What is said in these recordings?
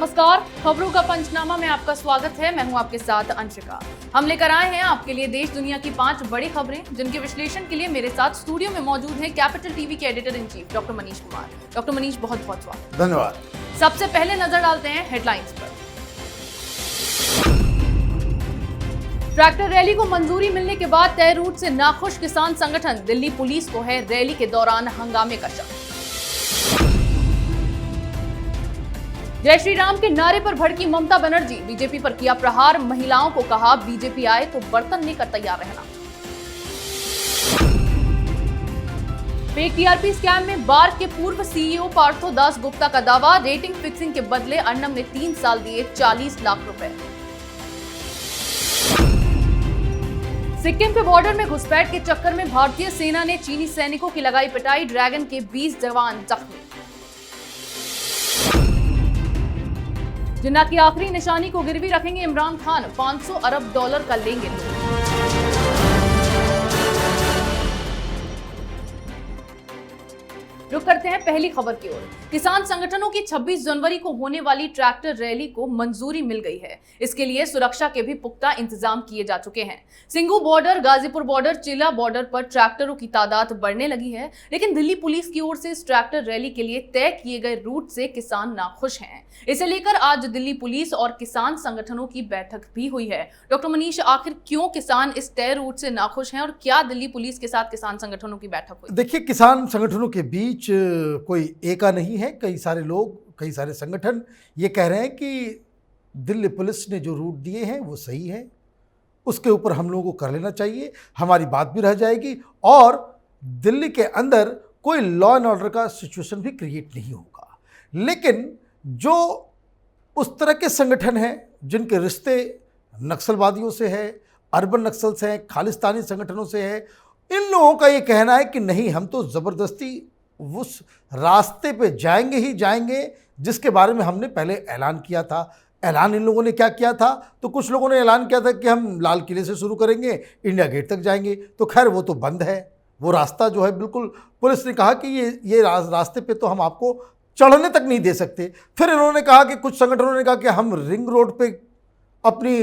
नमस्कार, खबरों का पंचनामा में आपका स्वागत है। मैं हूं आपके साथ अंशिका। हम लेकर आए हैं आपके लिए देश दुनिया की 5 बड़ी खबरें, जिनके विश्लेषण के लिए मेरे साथ स्टूडियो में मौजूद हैं कैपिटल टीवी के editor in chief doctor Manish Kumar. Doctor Manish, बहुत बहुत स्वागत। धन्यवाद। सबसे पहले नजर डालते हैं हेडलाइंस पर। ट्रैक्टर रैली को मंजूरी मिलने के बाद तय रूट से नाखुश किसान संगठन, दिल्ली पुलिस को है रैली के दौरान हंगामे का शक। जय श्री राम के नारे पर भड़की ममता बनर्जी, बीजेपी पर किया प्रहार, महिलाओं को कहा बीजेपी आए तो बर्तन लेकर तैयार रहना। फेक टीआरपी स्कैम में बार के पूर्व सीईओ पार्थो दास गुप्ता का दावा, रेटिंग फिक्सिंग के बदले अर्नब ने 3 साल दिए 40 लाख रुपए। सिक्किम के बॉर्डर में घुसपैठ के चक्कर में भारतीय सेना ने चीनी सैनिकों की लगाई पिटाई, ड्रैगन के 20 जवान जख्मी। जिन्ना की आखिरी निशानी को गिरवी रखेंगे इमरान खान, $500 अरब का लेंगे लोन। रुक करते हैं पहली खबर की ओर। किसान संगठनों की 26 जनवरी को होने वाली ट्रैक्टर रैली को मंजूरी मिल गई है। इसके लिए सुरक्षा के भी पुख्ता इंतजाम किए जा चुके हैं। सिंगू बॉर्डर, गाजीपुर बॉर्डर, चिल्ला बॉर्डर पर ट्रैक्टरों की तादाद बढ़ने लगी है, लेकिन दिल्ली पुलिस की ओर से इस ट्रैक्टर रैली के लिए तय किए गए रूट से किसान नाखुश हैं। इसे लेकर आज दिल्ली पुलिस और किसान संगठनों की बैठक भी हुई है। डॉक्टर मनीष, आखिर क्यों किसान इस तय रूट से नाखुश हैं और क्या दिल्ली पुलिस के साथ किसान संगठनों की बैठक हुई? देखिए, किसान संगठनों के बीच कोई एका नहीं है। कई सारे लोग, कई सारे संगठन ये कह रहे हैं कि दिल्ली पुलिस ने जो रूट दिए हैं वो सही है, उसके ऊपर हम लोगों को कर लेना चाहिए, हमारी बात भी रह जाएगी और दिल्ली के अंदर कोई लॉ एंड ऑर्डर का सिचुएशन भी क्रिएट नहीं होगा। लेकिन जो उस तरह के संगठन हैं जिनके रिश्ते नक्सलवादियों से है, अर्बन नक्सल से हैं, खालिस्तानी संगठनों से है, इन लोगों का ये कहना है कि नहीं, हम तो ज़बरदस्ती उस रास्ते पे जाएंगे ही जाएंगे जिसके बारे में हमने पहले ऐलान किया था। ऐलान इन लोगों ने क्या किया था? तो कुछ लोगों ने ऐलान किया था कि हम लाल किले से शुरू करेंगे, इंडिया गेट तक जाएंगे। तो खैर वो तो बंद है, वो रास्ता जो है बिल्कुल, पुलिस ने कहा कि ये रास्ते पे तो हम आपको चढ़ने तक नहीं दे सकते। फिर इन्होंने कहा कि कुछ संगठनों ने कहा कि हम रिंग रोड पे अपनी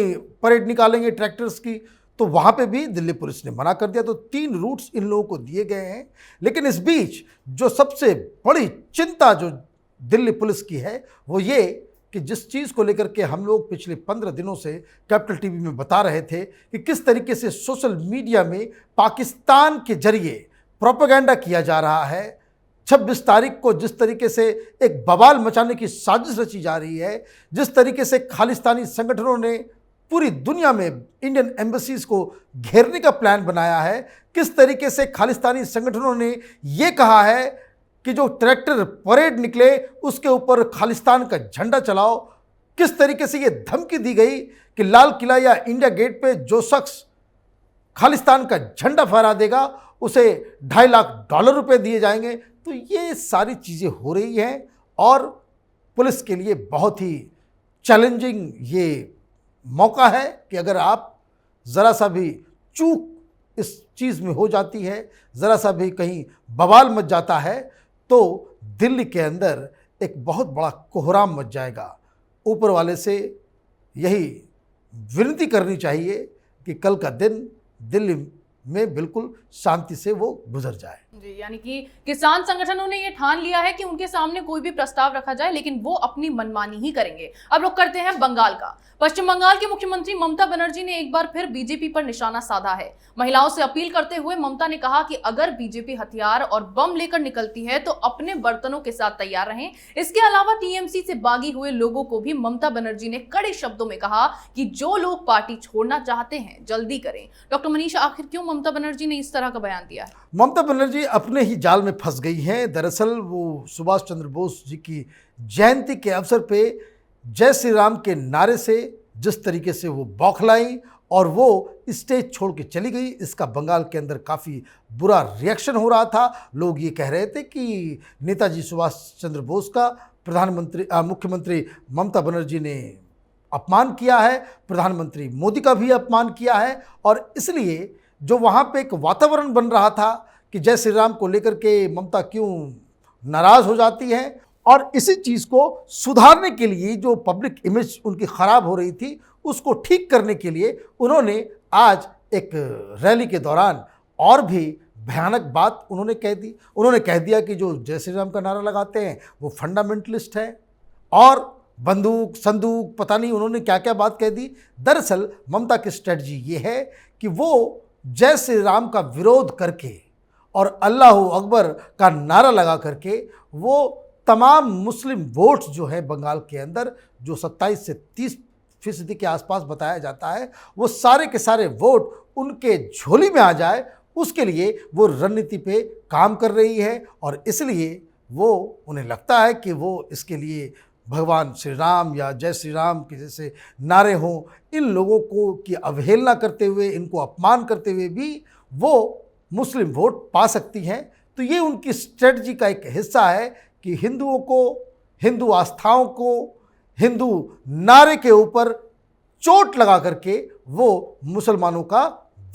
परेड निकालेंगे ट्रैक्टर्स की, तो वहाँ पे भी दिल्ली पुलिस ने मना कर दिया। तो 3 रूट्स इन लोगों को दिए गए हैं। लेकिन इस बीच जो सबसे बड़ी चिंता जो दिल्ली पुलिस की है वो ये कि जिस चीज़ को लेकर के हम लोग पिछले 15 दिनों से कैपिटल टीवी में बता रहे थे कि किस तरीके से सोशल मीडिया में पाकिस्तान के जरिए प्रोपेगेंडा किया जा रहा है, 26 तारीख को जिस तरीके से एक बवाल मचाने की साजिश रची जा रही है, जिस तरीके से खालिस्तानी संगठनों ने पूरी दुनिया में इंडियन एम्बेसीज को घेरने का प्लान बनाया है, किस तरीके से खालिस्तानी संगठनों ने ये कहा है कि जो ट्रैक्टर परेड निकले उसके ऊपर खालिस्तान का झंडा चलाओ, किस तरीके से ये धमकी दी गई कि लाल किला या इंडिया गेट पे जो शख्स खालिस्तान का झंडा फहरा देगा उसे $2.5 लाख रुपए दिए जाएंगे। तो ये सारी चीज़ें हो रही हैं और पुलिस के लिए बहुत ही चैलेंजिंग ये मौका है कि अगर आप ज़रा सा भी चूक इस चीज़ में हो जाती है, ज़रा सा भी कहीं बवाल मच जाता है, तो दिल्ली के अंदर एक बहुत बड़ा कोहराम मच जाएगा। ऊपर वाले से यही विनती करनी चाहिए कि कल का दिन दिल्ली में बिल्कुल शांति से वो गुजर जाए। जी, यानी कि किसान संगठनों ने ये ठान लिया है कि उनके सामने कोई भी प्रस्ताव रखा जाए लेकिन वो अपनी मनमानी ही करेंगे। अब रुक करते हैं बंगाल का। पश्चिम बंगाल की मुख्यमंत्री ममता बनर्जी ने एक बार फिर बीजेपी पर निशाना साधा है। महिलाओं से अपील करते हुए ममता ने कहा कि अगर बीजेपी हथियार और बम लेकर निकलती है तो अपने बर्तनों के साथ तैयार रहें। इसके अलावा टीएमसी से बागी हुए लोगों को भी ममता बनर्जी ने कड़े शब्दों में कहा कि जो लोग पार्टी छोड़ना चाहते हैं जल्दी करें। डॉक्टर मनीष, आखिर क्यों ममता बनर्जी ने इस तरह का बयान दिया है? ममता बनर्जी अपने ही जाल में फंस गई हैं। दरअसल वो सुभाष चंद्र बोस जी की जयंती के अवसर पे जय श्री राम के नारे से जिस तरीके से वो बौखलाई और वो स्टेज छोड़ के चली गई, इसका बंगाल के अंदर काफ़ी बुरा रिएक्शन हो रहा था। लोग ये कह रहे थे कि नेताजी सुभाष चंद्र बोस का मुख्यमंत्री ममता बनर्जी ने अपमान किया है, प्रधानमंत्री मोदी का भी अपमान किया है और इसलिए जो वहाँ पे एक वातावरण बन रहा था कि जय श्री राम को लेकर के ममता क्यों नाराज़ हो जाती है और इसी चीज़ को सुधारने के लिए जो पब्लिक इमेज उनकी ख़राब हो रही थी उसको ठीक करने के लिए उन्होंने आज एक रैली के दौरान और भी भयानक बात उन्होंने कह दी। उन्होंने कह दिया कि जो जय श्री राम का नारा लगाते हैं वो फंडामेंटलिस्ट है और बंदूक संदूक पता नहीं उन्होंने क्या क्या बात कह दी। दरअसल ममता की स्ट्रेटजी ये है कि वो जय श्री राम का विरोध करके और अल्लाह अकबर का नारा लगा करके वो तमाम मुस्लिम वोट्स जो है बंगाल के अंदर जो 27 से 30% के आसपास बताया जाता है वो सारे के सारे वोट उनके झोली में आ जाए, उसके लिए वो रणनीति पे काम कर रही है। और इसलिए वो उन्हें लगता है कि वो इसके लिए भगवान श्री राम या जय श्री राम के जैसे नारे हों, इन लोगों को की अवहेलना करते हुए, इनको अपमान करते हुए भी वो मुस्लिम वोट पा सकती हैं। तो ये उनकी स्ट्रेटजी का एक हिस्सा है कि हिंदुओं को, हिंदू आस्थाओं को, हिंदू नारे के ऊपर चोट लगा करके वो मुसलमानों का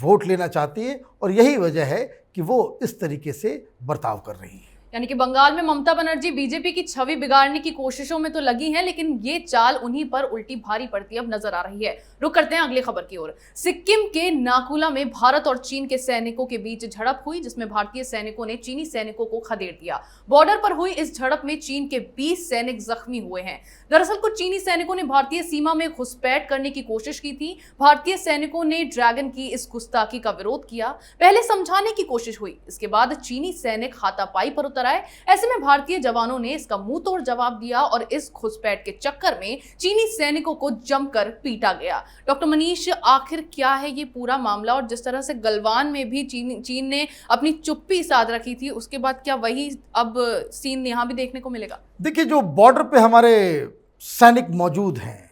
वोट लेना चाहती है और यही वजह है कि वो इस तरीके से बर्ताव कर रही है। यानी कि बंगाल में ममता बनर्जी बीजेपी की छवि बिगाड़ने की कोशिशों में तो लगी हैं, लेकिन ये चाल उन्हीं पर उल्टी भारी पड़ती अब नजर आ रही है। रुक करते हैं अगली खबर की ओर। सिक्किम के नाकुला में भारत और चीन के सैनिकों के बीच झड़प हुई, जिसमें भारतीय सैनिकों ने चीनी सैनिकों को खदेड़ दिया। बॉर्डर पर हुई इस झड़प में चीन के 20 सैनिक जख्मी हुए हैं। दरअसल कुछ चीनी सैनिकों ने भारतीय सीमा में घुसपैठ करने की कोशिश की थी। भारतीय सैनिकों ने ड्रैगन की इस गुस्ताखी का विरोध किया। पहले समझाने की कोशिश हुई, इसके बाद चीनी सैनिक हाथापाई पर उतर आए। ऐसे में भारतीय जवानों ने इसका मुंह तोड़ जवाब दिया और इस घुसपैठ के चक्कर में चीनी सैनिकों को जमकर पीटा गया। डॉक्टर मनीष, आखिर क्या है ये पूरा मामला और जिस तरह से गलवान में भी चीन ने अपनी चुप्पी साध रखी थी, उसके बाद क्या वही अब सीन यहाँ भी देखने को मिलेगा? देखिए, जो बॉर्डर पे हमारे सैनिक मौजूद हैं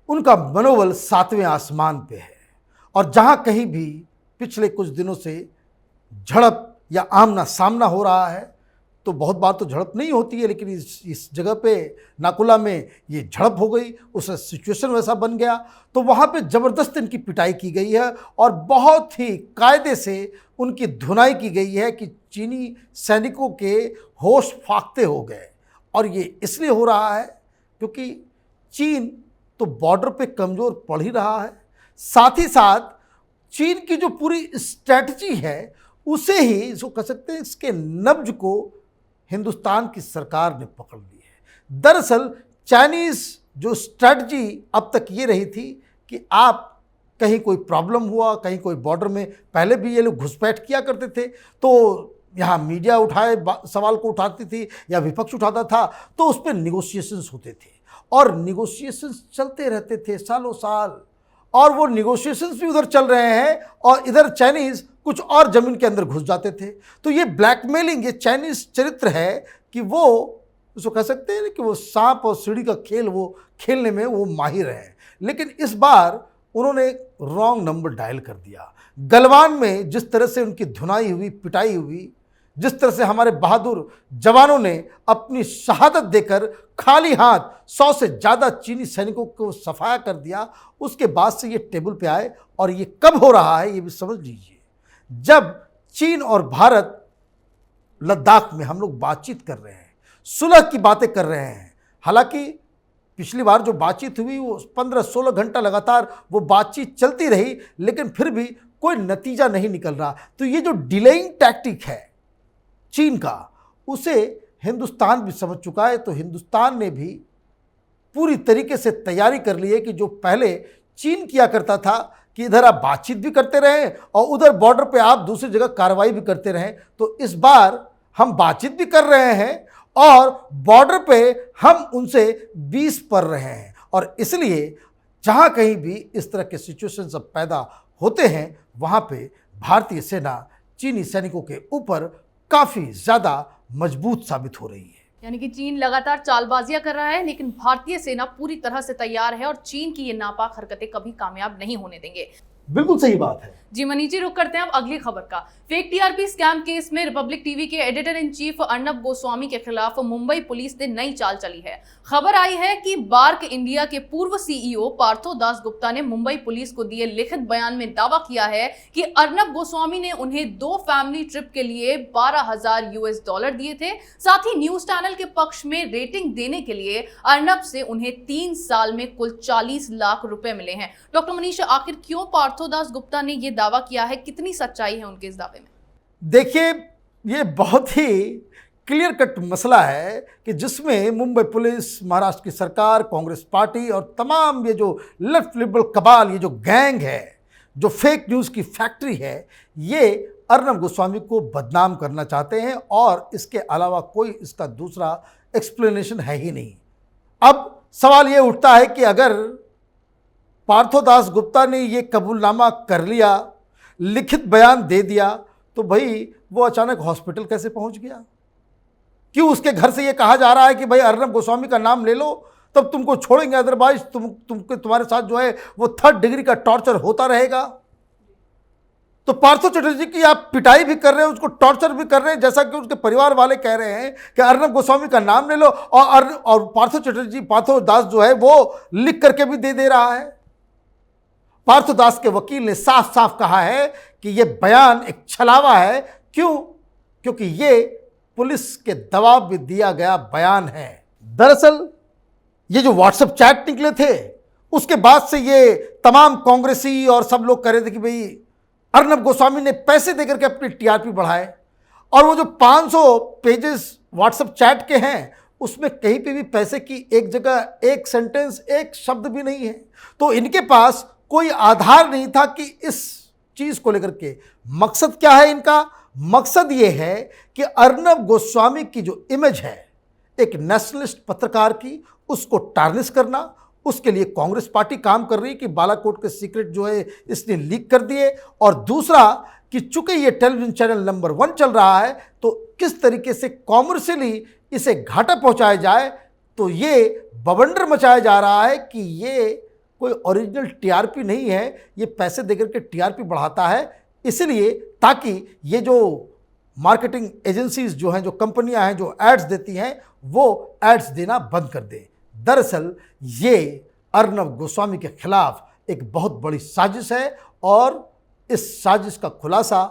उनका मनोबल 7वें आसमान पे है और जहाँ कहीं भी पिछले कुछ दिनों से झड़प या आमना सामना हो रहा है, तो बहुत बार तो झड़प नहीं होती है, लेकिन इस जगह पे नाकुला में ये झड़प हो गई, उस सिचुएशन वैसा बन गया, तो वहाँ पे ज़बरदस्त इनकी पिटाई की गई है और बहुत ही कायदे से उनकी धुनाई की गई है कि चीनी सैनिकों के होश फाख्ते हो गए। और ये इसलिए हो रहा है क्योंकि चीन तो बॉर्डर पे कमज़ोर पड़ ही रहा है, साथ ही साथ चीन की जो पूरी स्ट्रैटेजी है उसे ही इसको कह सकते हैं, इसके नब्ज को हिंदुस्तान की सरकार ने पकड़ ली है। दरअसल चाइनीज़ जो स्ट्रैटेजी अब तक ये रही थी कि आप कहीं कोई प्रॉब्लम हुआ, कहीं कोई बॉर्डर में, पहले भी ये लोग घुसपैठ किया करते थे, तो यहाँ मीडिया उठाए सवाल को उठाती थी या विपक्ष उठाता था, तो उस पर निगोशिएशंस होते थे और निगोशिएशंस चलते रहते थे सालों साल। और वो निगोशिएशंस भी उधर चल रहे हैं और इधर चाइनीज़ कुछ और ज़मीन के अंदर घुस जाते थे। तो ये ब्लैकमेलिंग, ये चाइनीज़ चरित्र है कि वो उसको कह सकते हैं कि वो सांप और सीढ़ी का खेल वो खेलने में वो माहिर हैं। लेकिन इस बार उन्होंने रॉन्ग नंबर डायल कर दिया। गलवान में जिस तरह से उनकी धुनाई हुई, पिटाई हुई, जिस तरह से हमारे बहादुर जवानों ने अपनी शहादत देकर खाली हाथ 100 से ज़्यादा चीनी सैनिकों को सफाया कर दिया, उसके बाद से ये टेबल पे आए। और ये कब हो रहा है ये भी समझ लीजिए, जब चीन और भारत लद्दाख में हम लोग बातचीत कर रहे हैं, सुलह की बातें कर रहे हैं। हालांकि पिछली बार जो बातचीत हुई वो 15-16 घंटा लगातार वो बातचीत चलती रही, लेकिन फिर भी कोई नतीजा नहीं निकल रहा। तो ये जो डिलेइंग टैक्टिक है चीन का, उसे हिंदुस्तान भी समझ चुका है। तो हिंदुस्तान ने भी पूरी तरीके से तैयारी कर ली है कि जो पहले चीन किया करता था कि इधर आप बातचीत भी करते रहें और उधर बॉर्डर पे आप दूसरी जगह कार्रवाई भी करते रहें, तो इस बार हम बातचीत भी कर रहे हैं और बॉर्डर पे हम उनसे 20 पर रहे हैं। और इसलिए जहाँ कहीं भी इस तरह के सिचुएशन सब पैदा होते हैं, वहाँ पे भारतीय सेना चीनी सैनिकों के ऊपर काफ़ी ज़्यादा मजबूत साबित हो रही है। यानी कि चीन लगातार चालबाजियां कर रहा है, लेकिन भारतीय सेना पूरी तरह से तैयार है और चीन की ये नापाक हरकतें कभी कामयाब नहीं होने देंगे। बिल्कुल सही बात है। जी मनीष जी, रुक करते हैं अब अगली खबर का। फेक टीआरपी स्कैम केस में रिपब्लिक टीवी के editor in chief Arnab Goswami के खिलाफ मुंबई पुलिस ने नई चाल चली है। खबर आई है कि बार्क इंडिया के पूर्व सीईओ पार्थो दास गुप्ता ने मुंबई पुलिस को दिए लिखित बयान में दावा किया है कि अर्नब गोस्वामी ने उन्हें 2 फैमिली ट्रिप के लिए $12,000 दिए थे। साथ ही न्यूज चैनल के पक्ष में रेटिंग देने के लिए अर्नब से उन्हें 3 साल में कुल 40 लाख रुपए मिले हैं। डॉक्टर मनीष, आखिर क्यों पार्थो दास गुप्ता ने यह दावा किया है? कितनी सच्चाई है उनके इस दावे में? देखिए, ये बहुत ही क्लियर कट मसला है कि जिसमें मुंबई पुलिस, महाराष्ट्र की सरकार, कांग्रेस पार्टी और तमाम ये जो लेफ्ट लिबरल कबाल, ये जो गैंग है, जो फेक न्यूज़ की फैक्ट्री है, ये अर्नब गोस्वामी को बदनाम करना चाहते हैं और इसके अलावा कोई इसका दूसरा एक्सप्लेनेशन है ही नहीं। अब सवाल ये उठता है कि अगर पार्थो दास गुप्ता ने ये कबूलनामा कर लिया, लिखित बयान दे दिया, तो भाई वो अचानक हॉस्पिटल कैसे पहुंच गया? क्यों उसके घर से ये कहा जा रहा है कि भाई अर्नब गोस्वामी का नाम ले लो तब तुमको छोड़ेंगे, अदरवाइज तुम्हारे साथ जो है वो 3rd डिग्री का टॉर्चर होता रहेगा। तो पार्थो चटर्जी की आप पिटाई भी कर रहे हैं, उसको टॉर्चर भी कर रहे हैं, जैसा कि उसके परिवार वाले कह रहे हैं कि अर्नब गोस्वामी का नाम ले लो, और पार्थो दास जो है वो लिख करके भी दे रहा है। पार्थो दास के वकील ने साफ साफ कहा है कि यह बयान एक छलावा है। क्यों? क्योंकि ये पुलिस के दबाव में दिया गया बयान है। दरअसल ये जो व्हाट्सएप चैट निकले थे, उसके बाद से ये तमाम कांग्रेसी और सब लोग कह रहे थे कि भाई अर्नब गोस्वामी ने पैसे देकर के अपनी टीआरपी बढ़ाए, और वो जो 500 पेजेस व्हाट्सएप चैट के हैं उसमें कहीं पे भी पैसे की एक जगह एक सेंटेंस, एक शब्द भी नहीं है। तो इनके पास कोई आधार नहीं था कि इस चीज को लेकर के मकसद क्या है इनका। मकसद ये है कि अर्नब गोस्वामी की जो इमेज है एक नेशनलिस्ट पत्रकार की, उसको टार्निश करना। उसके लिए कांग्रेस पार्टी काम कर रही है कि बालाकोट के सीक्रेट जो है इसने लीक कर दिए, और दूसरा कि चूंकि ये टेलीविजन चैनल नंबर 1 चल रहा है तो किस तरीके से कॉमर्शियली इसे घाटा पहुंचाया जाए। तो ये बवंडर मचाया जा रहा है कि ये कोई ओरिजिनल टीआरपी नहीं है, ये पैसे देकर के टीआरपी बढ़ाता है, इसलिए ताकि ये जो मार्केटिंग एजेंसीज जो हैं, जो कंपनियां हैं, जो एड्स देती हैं, वो एड्स देना बंद कर दे। दरअसल ये अर्नब गोस्वामी के खिलाफ एक बहुत बड़ी साजिश है, और इस साजिश का खुलासा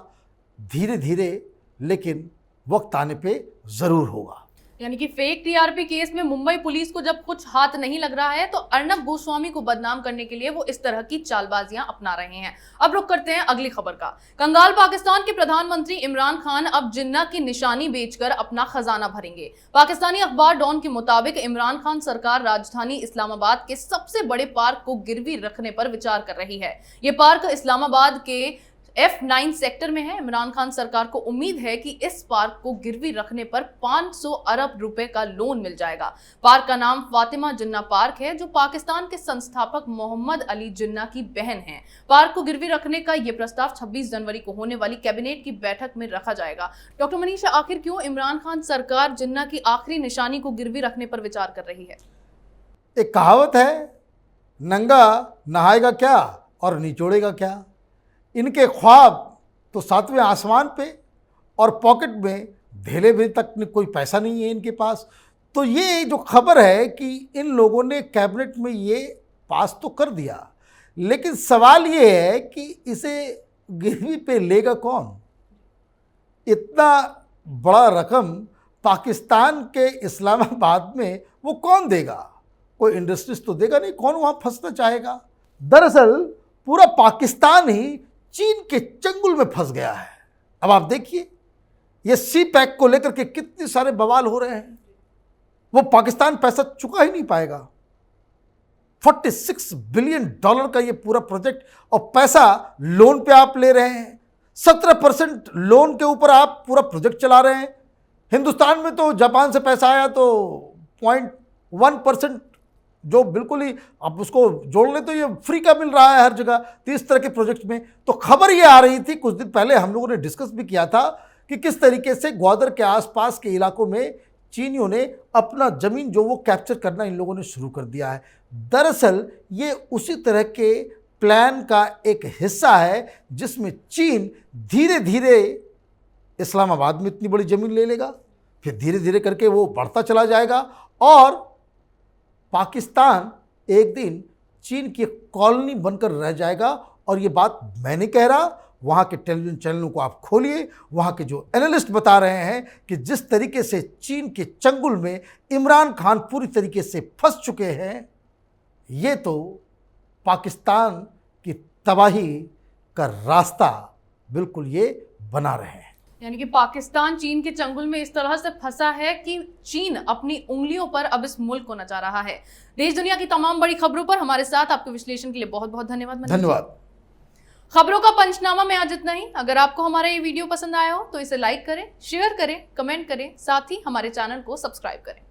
धीरे धीरे लेकिन वक्त आने पे ज़रूर होगा। यानी कि फेक टीआरपी केस में मुंबई पुलिस को जब कुछ हाथ नहीं लग रहा है तो अर्नब गोस्वामी को बदनाम करने के लिए वो इस तरह की चालबाजियां अपना रहे हैं। अब रुक करते हैं अगली खबर का। कंगाल पाकिस्तान के प्रधानमंत्री इमरान खान अब जिन्ना की निशानी बेचकर अपना खजाना भरेंगे। पाकिस्तानी अखबार डॉन के मुताबिक इमरान खान सरकार राजधानी इस्लामाबाद के सबसे बड़े पार्क को गिरवी रखने पर विचार कर रही है। ये पार्क इस्लामाबाद के F9 सेक्टर में है। इमरान खान सरकार को उम्मीद है कि इस पार्क को गिरवी रखने पर 500 अरब रुपए का लोन मिल जाएगा। पार्क का नाम फातिमा जिन्ना पार्क है, जो पाकिस्तान के संस्थापक मोहम्मद अली जिन्ना की बहन है। पार्क को गिरवी रखने का यह प्रस्ताव 26 जनवरी को होने वाली कैबिनेट की बैठक में रखा जाएगा। डॉक्टर मनीष, आखिर क्यों इमरान खान सरकार जिन्ना की आखिरी निशानी को गिरवी रखने पर विचार कर रही है? एक कहावत है, नंगा नहाएगा क्या और निचोड़ेगा क्या। इनके ख्वाब तो 7वें आसमान पे, और पॉकेट में धेले भी तक कोई पैसा नहीं है इनके पास। तो ये जो खबर है कि इन लोगों ने कैबिनेट में ये पास तो कर दिया, लेकिन सवाल ये है कि इसे गिरवी पे लेगा कौन। इतना बड़ा रकम पाकिस्तान के इस्लामाबाद में वो कौन देगा? कोई इंडस्ट्रीज तो देगा नहीं, कौन वहाँ फंसना चाहेगा। दरअसल पूरा पाकिस्तान ही चीन के चंगुल में फंस गया है। अब आप देखिए ये सी पैक को लेकर के कितने सारे बवाल हो रहे हैं। वो पाकिस्तान पैसा चुका ही नहीं पाएगा। $46 बिलियन का ये पूरा प्रोजेक्ट, और पैसा लोन पे आप ले रहे हैं। 17% लोन के ऊपर आप पूरा प्रोजेक्ट चला रहे हैं। हिंदुस्तान में तो जापान से पैसा आया तो 0.1%, जो बिल्कुल ही आप उसको जोड़ ले तो ये फ्री का मिल रहा है हर जगह। तो इस तरह के प्रोजेक्ट में तो खबर ये आ रही थी, कुछ दिन पहले हम लोगों ने डिस्कस भी किया था कि किस तरीके से ग्वादर के आसपास के इलाकों में चीनियों ने अपना ज़मीन जो वो कैप्चर करना इन लोगों ने शुरू कर दिया है। दरअसल ये उसी तरह के प्लान का एक हिस्सा है जिसमें चीन धीरे धीरे इस्लामाबाद में इतनी बड़ी ज़मीन ले लेगा, फिर धीरे धीरे करके वो बढ़ता चला जाएगा और पाकिस्तान एक दिन चीन की एक कॉलोनी बनकर रह जाएगा। और ये बात मैं नहीं कह रहा, वहाँ के टेलीविज़न चैनलों को आप खोलिए, वहाँ के जो एनालिस्ट बता रहे हैं कि जिस तरीके से चीन के चंगुल में इमरान खान पूरी तरीके से फंस चुके हैं, ये तो पाकिस्तान की तबाही का रास्ता बिल्कुल ये बना रहे हैं। यानी कि पाकिस्तान चीन के चंगुल में इस तरह से फंसा है कि चीन अपनी उंगलियों पर अब इस मुल्क को नचा रहा है। देश दुनिया की तमाम बड़ी खबरों पर हमारे साथ आपके विश्लेषण के लिए बहुत बहुत धन्यवाद। धन्यवाद। खबरों का पंचनामा में आज इतना ही। अगर आपको हमारा ये वीडियो पसंद आया हो तो इसे लाइक करें, शेयर करें, कमेंट करें, साथ ही हमारे चैनल को सब्सक्राइब करें।